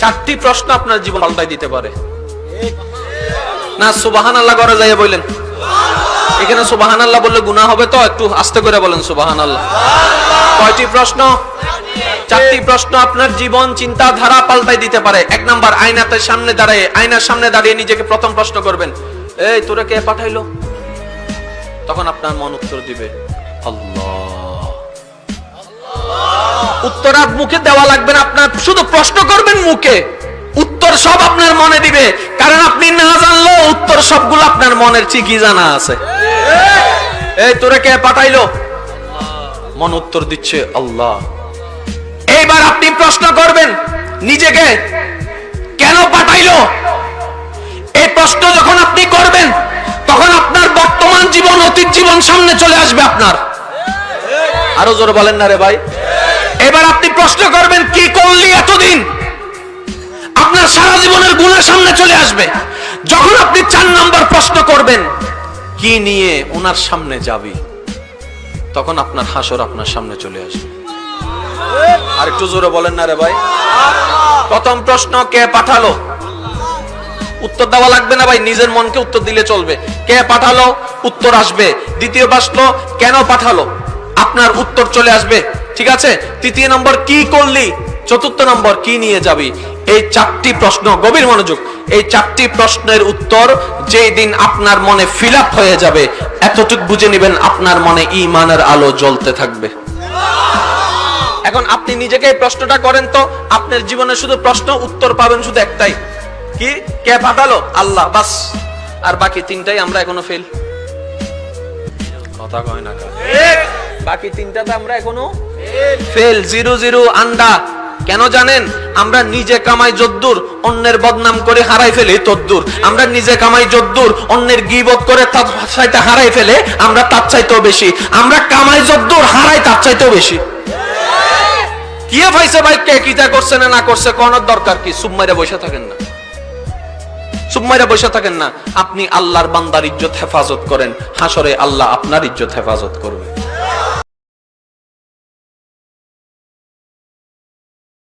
চারটি প্রশ্ন আপনার জীবন পাল্টাই দিতে পারে। না সুবহানাল্লাহ করে যাইয়া বললেন, এখানে সুবহানাল্লাহ বললে গুনাহ হবে, তো একটু আস্তে করে বলেন সুবহানাল্লাহ। কয়টি প্রশ্ন? চারটি প্রশ্ন আপনার জীবন চিন্তাধারা পাল্টাই দিতে পারে। এক নাম্বার, আয়নার সামনে দাঁড়িয়ে নিজেকে প্রথম প্রশ্ন করবেন, এই তোরে কে পাঠাইলো? তখন আপনার মন উত্তর দিবে আল্লাহ। উত্তর আর মুখে দেওয়া লাগবে না, আপনার শুধু প্রশ্ন করবেন মুখে, উত্তর সব আপনার মনে দিবে। কারণ আপনি না জানলেও উত্তর সবগুলো আপনার মনের ঠিকই জানা আছে। এই তোরে কে পাঠাইলো? মন উত্তর দিচ্ছে আল্লাহ। এইবার আপনি প্রশ্ন করবেন নিজেকে, কেন পাঠাইলো? এই প্রশ্ন যখন আপনি করবেন তখন আপনার বর্তমান জীবন, অতীত জীবন সামনে চলে আসবে আপনার। আরো জোরে বলেন না রে ভাই। এবার আপনি প্রশ্ন করবেন কি করলি এতদিন, আপনার সারা জীবনের গুনাহ সামনে চলে আসবে। যখন আপনি 4 নম্বর প্রশ্ন করবেন কি নিয়ে ওনার সামনে যাবি, তখন আপনার হাসর আপনার সামনে চলে আসবে। আর একটু জোরে বলেন না রে ভাই। প্রথম প্রশ্ন কে পাঠালো, উত্তর দেওয়া লাগবে না ভাই, নিজের মনকে উত্তর দিলে চলবে। কে পাঠালো, উত্তর আসবে। দ্বিতীয় প্রশ্ন কেন পাঠালো, আপনার উত্তর চলে আসবে, ঠিক আছে। তৃতীয় নম্বর কি করলি, চতুর্থ নম্বর কি নিয়ে যাবি। এই 4টি প্রশ্ন, গভীর মনোযোগ, এই 4টি প্রশ্নের উত্তর যেই দিন আপনার মনে ফিল আপ হয়ে যাবে, এতটুকু বুঝে নেবেন আপনার মনে ঈমানের আলো জ্বলতে থাকবে। এখন আপনি নিজেকে এই প্রশ্নটা করেন তো, আপনার জীবনে শুধু প্রশ্ন, উত্তর পাবেন শুধু একটাই, কি কে পাঠালো, আল্লাহ, বাস। আর বাকি 3টাই আমরা এখনো ফেল। কথা কয় না, বাকি 3টাতে আমরা এখনো ফেল, 0 আন্ডা। কেন জানেন? আমরা নিজে কামাই যদ্দূর, অন্যের বদনাম করে হারাই ফেলে তদ্দূর। আমরা নিজে কামাই যদ্দূর, অন্যের গীবত করে তার চাইতে হারাই ফেলে আমরা তার চাইতেও বেশি। আমরা কামাই যদ্দূর, হারাই তার চাইতেও বেশি। কি ভাইছে ভাই, কে কিটা করছে না করছে কোনোর দরকার কি? চুপ মাইরা বসে থাকেন না, চুপ মাইরা বসে থাকেন না। আপনি আল্লাহর বান্দার ইজ্জত হেফাজত করেন, হাসরে আল্লাহ আপনার ইজ্জত হেফাজত করবে।